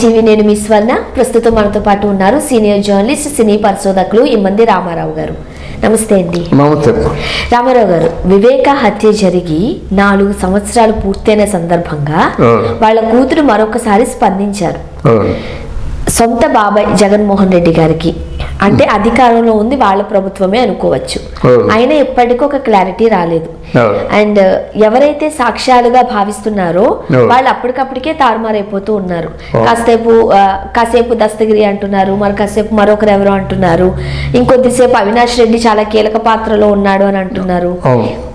TV నేను మీ స్వర్ణ. ప్రస్తుతం మనతో పాటు ఉన్నారు సీనియర్ జర్నలిస్ట్, సినీ పరిశోధకులు ఇమ్మంది రామారావు గారు. నమస్తే అండి. నమస్తే రామారావు గారు, వివేక హత్య జరిగి 4 సంవత్సరాలు పూర్తయిన సందర్భంగా వాళ్ళ కూతురు మరొకసారి స్పందించారు. సొంత బాబాయ్ జగన్మోహన్ రెడ్డి గారికి, అంటే అధికారంలో ఉంది వాళ్ళ ప్రభుత్వమే అనుకోవచ్చు, అయినా ఎప్పటికీ ఒక క్లారిటీ రాలేదు. అండ్ ఎవరైతే సాక్ష్యాలుగా భావిస్తున్నారో వాళ్ళు అప్పటికప్పటికే తారుమారైపోతూ ఉన్నారు. కాసేపు దస్తగిరి అంటున్నారు, మరి కాసేపు మరొకరు ఎవరో అంటున్నారు, ఇంకొద్దిసేపు అవినాష్ రెడ్డి చాలా కీలక పాత్రలో ఉన్నాడు అని అంటున్నారు.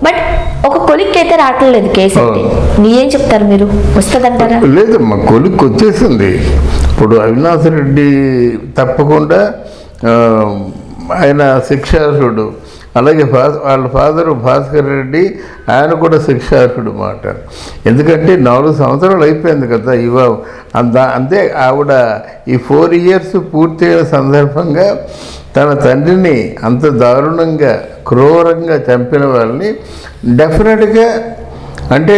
బట్ ఒక కొలిక్ అయితే రావట్లేదు కేసు. అయితే మీరేం చెప్తారు? మీరు వస్తుందంటారా? లేదమ్మా, కొలిక్ వచ్చేసింది. ఇప్పుడు అవినాష్ రెడ్డి తప్పకుండా ఆయన శిక్షార్హుడు, అలాగే వాళ్ళ ఫాదరు భాస్కర్ రెడ్డి ఆయన కూడా శిక్షార్హుడు మాట. ఎందుకంటే 4 సంవత్సరాలు అయిపోయింది కదా అంతే. ఆవిడ ఈ 4 years పూర్తయిన సందర్భంగా తన తండ్రిని అంత దారుణంగా క్రూరంగా చంపిన వాళ్ళని డెఫినెట్గా అంటే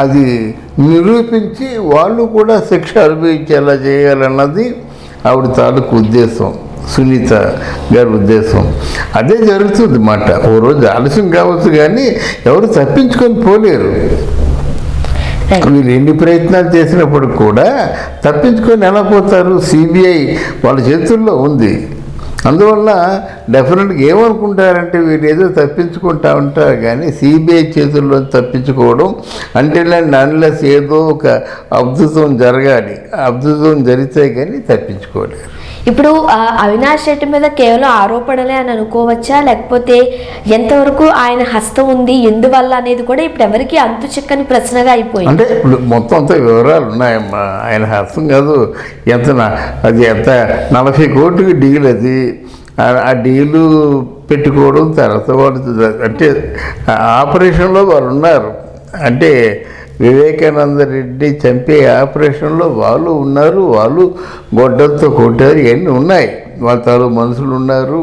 అది నిరూపించి వాళ్ళు కూడా శిక్ష అనుభవించేలా చేయాలన్నది ఆవిడ తాలూకు ఉద్దేశం, సునీత గారి ఉద్దేశం. అదే జరుగుతుంది మాట. ఓ రోజు ఆలస్యం కావచ్చు కానీ ఎవరు తప్పించుకొని పోలేరు. వీళ్ళు ఎన్ని ప్రయత్నాలు చేసినప్పుడు కూడా తప్పించుకొని ఎలా పోతారు? సిబిఐ వాళ్ళ చేతుల్లో ఉంది. అందువల్ల డెఫినెట్గా ఏమనుకుంటారంటే వీళ్ళు ఏదో తప్పించుకుంటా ఉంటారు, కానీ సిబిఐ చేతుల్లో తప్పించుకోవడం అంటే అన్లెస్ ఏదో ఒక అద్భుతం జరగాలి. అద్భుతం జరిగితే కానీ తప్పించుకోలేరు. ఇప్పుడు అవినాష్ రెడ్డి మీద కేవలం ఆరోపణలే అని అనుకోవచ్చా, లేకపోతే ఎంతవరకు ఆయన హస్తం ఉంది, ఎందువల్ల అనేది కూడా ఇప్పుడు ఎవరికి అంతు చిక్కని ప్రశ్నగా అయిపోయింది. అంటే ఇప్పుడు మొత్తం అంతా వివరాలు ఉన్నాయమ్మా. ఆయన హస్తం కాదు, అది ఎంత 40 కోట్లకి డీల్. అది ఆ డీలు పెట్టుకోవడం తర్వాత వాళ్ళు అంటే ఆపరేషన్లో వాళ్ళు ఉన్నారు. అంటే వివేకానంద రెడ్డి చంపే ఆపరేషన్లో వాళ్ళు ఉన్నారు. వాళ్ళు గొడ్డలతో కొట్టారు, ఇవన్నీ ఉన్నాయి. వాళ్ళ తాలూకు మనుషులు ఉన్నారు.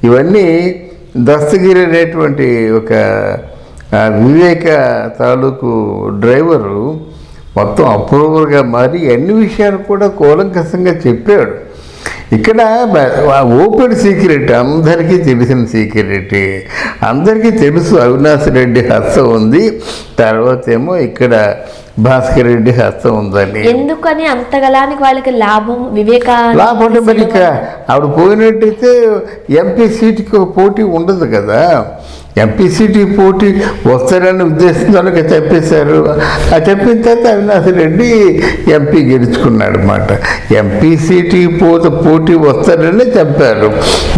ఇవన్నీ దస్తగిరి అనేటువంటి ఒక వివేక తాలూకు డ్రైవరు మొత్తం అప్రూవర్గా మారి అన్ని విషయాలు కూడా కూలంకషంగా చెప్పాడు. ఇక్కడ ఓపెన్ సీక్రెట్, అందరికీ తెలిసిన సీక్రెట్, అందరికీ తెలుసు అవినాష్ రెడ్డి హస్తం ఉంది, తర్వాత ఏమో ఇక్కడ భాస్కర్ రెడ్డి హస్తం ఉందని. ఎందుకని అంతగలానికి వాళ్ళకి లాభం? లాభం అంటే మరి ఆవిడ పోయినట్టయితే ఎంపీ సీటుకి పోటీ ఉండదు కదా. ఎంపీ సీటు పోటీ వస్తారని ఉద్దేశంతో చెప్పేశారు. ఆ చెప్పిన తర్వాత అవినాష్ రెడ్డి ఎంపీ గెలుచుకున్నాడు అన్నమాట. ఎంపీ సీటుకి పోటీ వస్తారని చెప్పారు.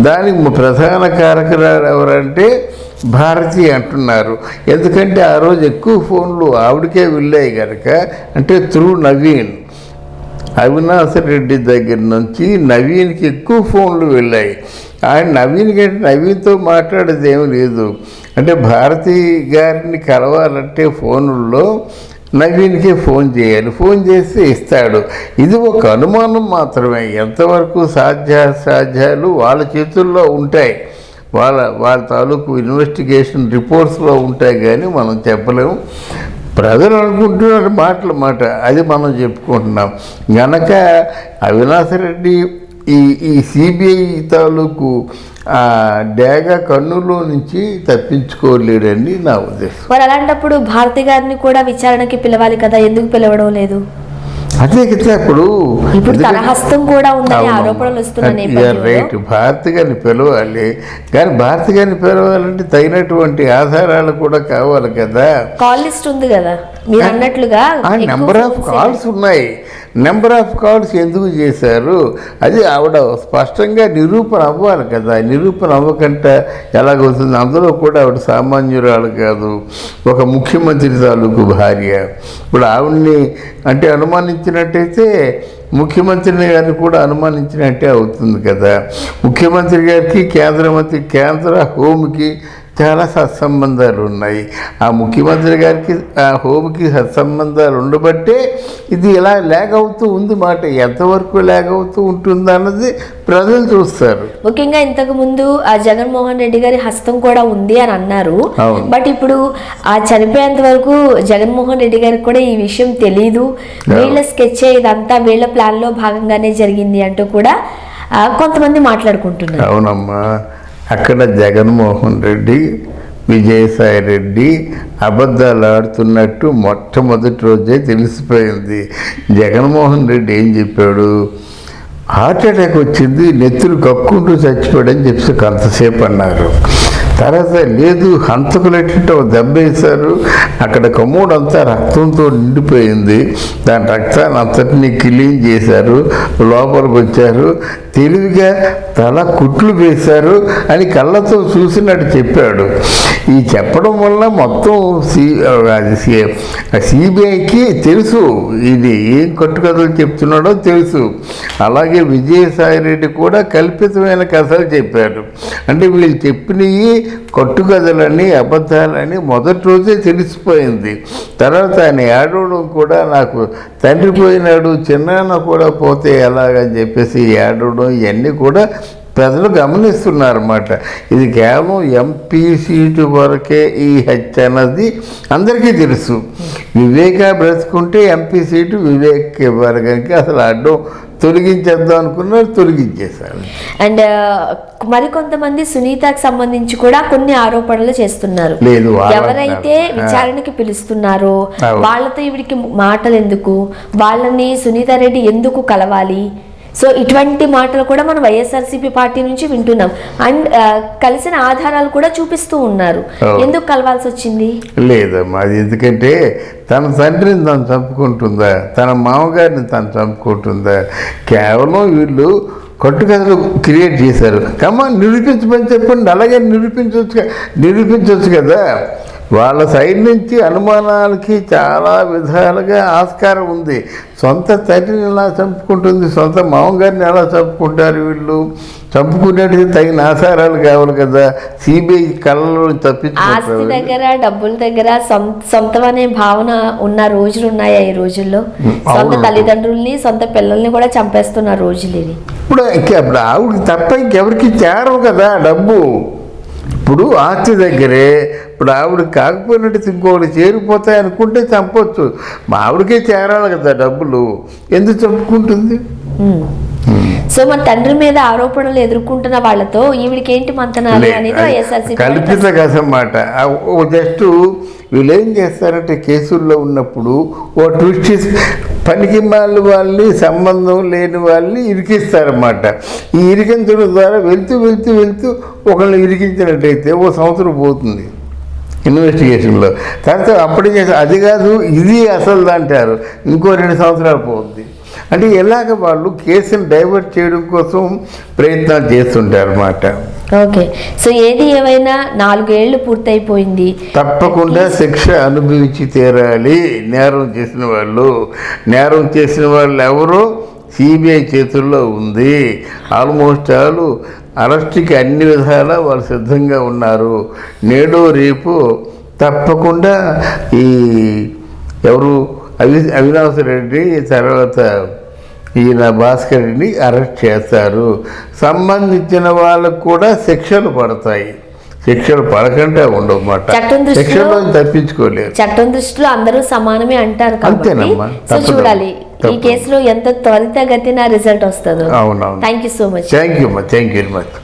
దానికి ప్రధాన కారకురాలు ఎవరంటే భారతి అంటున్నారు. ఎందుకంటే ఆ రోజు ఎక్కువ ఫోన్లు ఆవిడకే వెళ్ళాయి కనుక, అంటే త్రూ నవీన్, అవినాష్ రెడ్డి దగ్గర నుంచి నవీన్కి ఎక్కువ ఫోన్లు వెళ్ళాయి. ఆయన నవీన్తో మాట్లాడేది ఏమీ లేదు. అంటే భారతి గారిని కలవాలంటే ఫోనుల్లో నవీన్కి ఫోన్ చేయాలి, ఫోన్ చేస్తే ఇస్తాడు. ఇది ఒక అనుమానం మాత్రమే. ఎంతవరకు సాధ్యాలు వాళ్ళ చేతుల్లో ఉంటాయి, వాళ్ళ తాలూకు ఇన్వెస్టిగేషన్ రిపోర్ట్స్లో ఉంటాయి, కానీ మనం చెప్పలేము. ప్రజలు అనుకుంటున్నారు మాట, అది మనం చెప్పుకుంటున్నాం. గనక అవినాష్ రెడ్డి ఈ సిబిఐ తాలూకు డేగ కన్నులో నుంచి తప్పించుకోలేడని నా ఉద్దేశం. మరి అలాంటప్పుడు భారతి గారిని కూడా విచారణకి పిలవాలి కదా, ఎందుకు పిలవడం లేదు? అదే కదా ఇప్పుడు తన హస్తం కూడా ఉందని ఆరోపణలు వస్తున్నాయి. రైట్, భారతి గారిని పిలవాలి, కానీ భారతి గారిని పిలవాలంటే తగినటువంటి ఆధారాలు కూడా కావాలి కదా. కాల్ లిస్ట్ ఉంది కదా మీరు అన్నట్లుగా, నెంబర్ ఆఫ్ కాల్స్ ఉన్నాయి. నెంబర్ ఆఫ్ కాల్స్ ఎందుకు చేశారు అది ఆవిడ స్పష్టంగా నిరూపణ అవ్వాలి కదా. నిరూపణ అవ్వకంటే ఎలాగవుతుంది? అందులో కూడా ఆవిడ సామాన్యురాలు కాదు, ఒక ముఖ్యమంత్రి తాలూకు భార్య. ఇప్పుడు ఆవిడ్ని అంటే అనుమానించినట్టయితే ముఖ్యమంత్రిని గారిని కూడా అనుమానించినట్టే అవుతుంది కదా. ముఖ్యమంత్రి గారికి కేంద్ర హోంకి చాలా సత్సంబంధాలు ఉన్నాయి. ఆ ముఖ్యమంత్రి గారికి ఆ హోమ్కి సత్సంబంధాలు ఉండబట్టే ఇది ఇలా ల్యాగ్ అవుతూ ఉంది మాట. ఎంతవరకు ల్యాగ్ అవుతూ ఉంటుంది అన్నది ప్రజలు చూస్తారు. ముఖ్యంగా ఇంతకు ముందు ఆ జగన్మోహన్ రెడ్డి గారి హస్తం కూడా ఉంది అని అన్నారు. బట్ ఇప్పుడు ఆ చనిపోయేంత వరకు జగన్మోహన్ రెడ్డి గారికి కూడా ఈ విషయం తెలీదు, వీళ్ళ స్కెచ్ ఇదంతా వీళ్ళ ప్లాన్ లో భాగంగానే జరిగింది అంటూ కూడా కొంతమంది మాట్లాడుకుంటున్నారు. అవునమ్మా, అక్కడ జగన్మోహన్ రెడ్డి విజయసాయి రెడ్డి అబద్ధాలు ఆడుతున్నట్టు మొట్టమొదటి రోజే తెలిసిపోయింది. జగన్మోహన్ రెడ్డి ఏం చెప్పాడు, హార్ట్ అటాక్ వచ్చింది, నెత్తులు కక్కుంటూ చచ్చిపోయాడని చెప్పి కొంతసేపు అన్నారు. తర్వాత లేదు, హంతకులెట్టింటే ఒక దెబ్బ వేశారు, అక్కడ కమ్మోడంతా రక్తంతో నిండిపోయింది, దాని రక్తాన్ని అంతటినీ క్లీన్ చేశారు, లోపలికి వచ్చారు, తెలివిగా తల కుట్లు వేశారు అని కళ్ళతో చూసినట్టు చెప్పాడు. ఈ చెప్పడం వల్ల మొత్తం సిబిఐకి తెలుసు ఇది ఏం కట్టుకథలు చెప్తున్నాడో తెలుసు. అలాగే విజయసాయి రెడ్డి కూడా కల్పితమైన కథలు చెప్పారు. అంటే వీళ్ళు చెప్పినవి కట్టుకథలని అబద్ధాలని మొదటి రోజే తెలిసిపోయింది. తర్వాత ఆయన ఏడవడం కూడా, నాకు తండ్రి పోయినాడు, చిన్నాన్న కూడా పోతే ఎలాగని చెప్పేసి ఏడవడం, ఇవన్నీ కూడా ప్రజలు గమనిస్తున్నారన్నమాట. ఇది కేవలం ఎంపీ సీటు వరకే ఈ హత్య అన్నది అందరికీ తెలుసు. వివేక బ్రతుకుంటే ఎంపీ సీటు వివేక్ వర్గానికి అసలు అడ్డం తొలగించేద్దాం అనుకున్నారు, తొలగించేశారు. అండ్ మరికొంతమంది సునీతకు సంబంధించి కూడా కొన్ని ఆరోపణలు చేస్తున్నారు. లేదు, ఎవరైతే విచారణకి పిలుస్తున్నారో వాళ్ళతో ఈవిడికి మాటలు ఎందుకు, వాళ్ళని సునీతారెడ్డి ఎందుకు కలవాలి, సో ఇటువంటి మాటలు కూడా మనం వైఎస్ఆర్సీపీ పార్టీ నుంచి వింటున్నాం. అండ్ కలిసిన ఆధారాలు కూడా చూపిస్తూ ఉన్నారు. ఎందుకు కలవాల్సి వచ్చింది? లేదమ్మా, అది ఎందుకంటే తన తండ్రిని తను చంపుకుంటుందా, తన మామగారిని తను చంపుకుంటుందా, కేవలం వీళ్ళు కట్టుకథలు క్రియేట్ చేశారు. నిరూపించమని చెప్పండి, అలాగే నిరూపించవచ్చు కదా. వాళ్ళ సైడ్ నుంచి అనుమానాలకి చాలా విధాలుగా ఆస్కారం ఉంది. సొంత తండ్రిని ఎలా చంపుకుంటుంది, సొంత మామగారిని ఎలా చంపుకుంటారు వీళ్ళు, చంపుకునేటికి తగిన ఆధారాలు కావాలి కదా. సిబిఐ కళ్ళలో ఆస్తి దగ్గర, డబ్బుల దగ్గర సొంతం అనే భావన ఉన్న రోజులు ఉన్నాయా ఈ రోజుల్లో? సొంత తల్లిదండ్రుల్ని, సొంత పిల్లల్ని కూడా చంపేస్తున్న రోజులు ఇవి. ఇప్పుడు ఆవిడకి తప్ప ఇంకెవరికి చేరవు కదా డబ్బు. ఇప్పుడు ఆస్తి దగ్గరే, ఇప్పుడు ఆవిడకి కాకపోయినట్టు ఇంకోటి చేరిపోతాయి అనుకుంటే చంపొచ్చు. మా ఆవిడకే చేరాలి కదా డబ్బులు, ఎందుకు చంపుకుంటుంది? సో మన తండ్రి మీద ఆరోపణలు ఎదుర్కొంటున్న వాళ్ళతో ఈవిడికి ఏంటి మంతనాలు అనేది వైఎస్ఆర్సీపీ కల్పిత కథమాట. జస్ట్ వీళ్ళు ఏం చేస్తారంటే కేసుల్లో ఉన్నప్పుడు ఓ ట్విస్ట్ పనికి వాళ్ళని సంబంధం లేని వాళ్ళని ఇరికిస్తారన్నమాట. ఈ ఇరికించడం ద్వారా వెళ్తూ ఒకళ్ళని ఇరికించినట్టయితే ఓ సంవత్సరం పోతుంది ఇన్వెస్టిగేషన్లో. తర్వాత అప్పుడే చేస్తారు, అది కాదు ఇది అసలు అంటారు, ఇంకో 2 సంవత్సరాలు పోతుంది. అంటే ఎలాగ వాళ్ళు కేసును డైవర్ట్ చేయడం కోసం ప్రయత్నాలు చేస్తుంటారు అన్నమాట. ఓకే, సో ఏది ఏమైనా 4 ఏళ్ళు పూర్తయిపోయింది, తప్పకుండా శిక్ష అనుభవించి తీరాలి. నేరం చేసిన వాళ్ళు ఎవరో సిబిఐ చేతుల్లో ఉంది. ఆల్మోస్ట్ వాళ్ళు అరెస్ట్కి అన్ని విధాలా వాళ్ళు సిద్ధంగా ఉన్నారు. నేడు రేపు తప్పకుండా ఈ ఎవరు అవినాష్ రెడ్డి, తర్వాత ఈయన భాస్కర్ రెడ్డిని అరెస్ట్ చేస్తారు. సంబంధించిన వాళ్ళకు కూడా శిక్షలు పడతాయి. శిక్షలు పడకుండా ఉండవన్నమాట. శిక్షలో తప్పించుకోలేరు. చట్టం దృష్టిలో అందరూ సమానమే అంటారు. అంతేనమ్మా, చూడాలి ఈ కేసులో ఎంత త్వరితగతిన రిజల్ట్ వస్తుందో. అవునవును. Thank you so much. Thank you very much.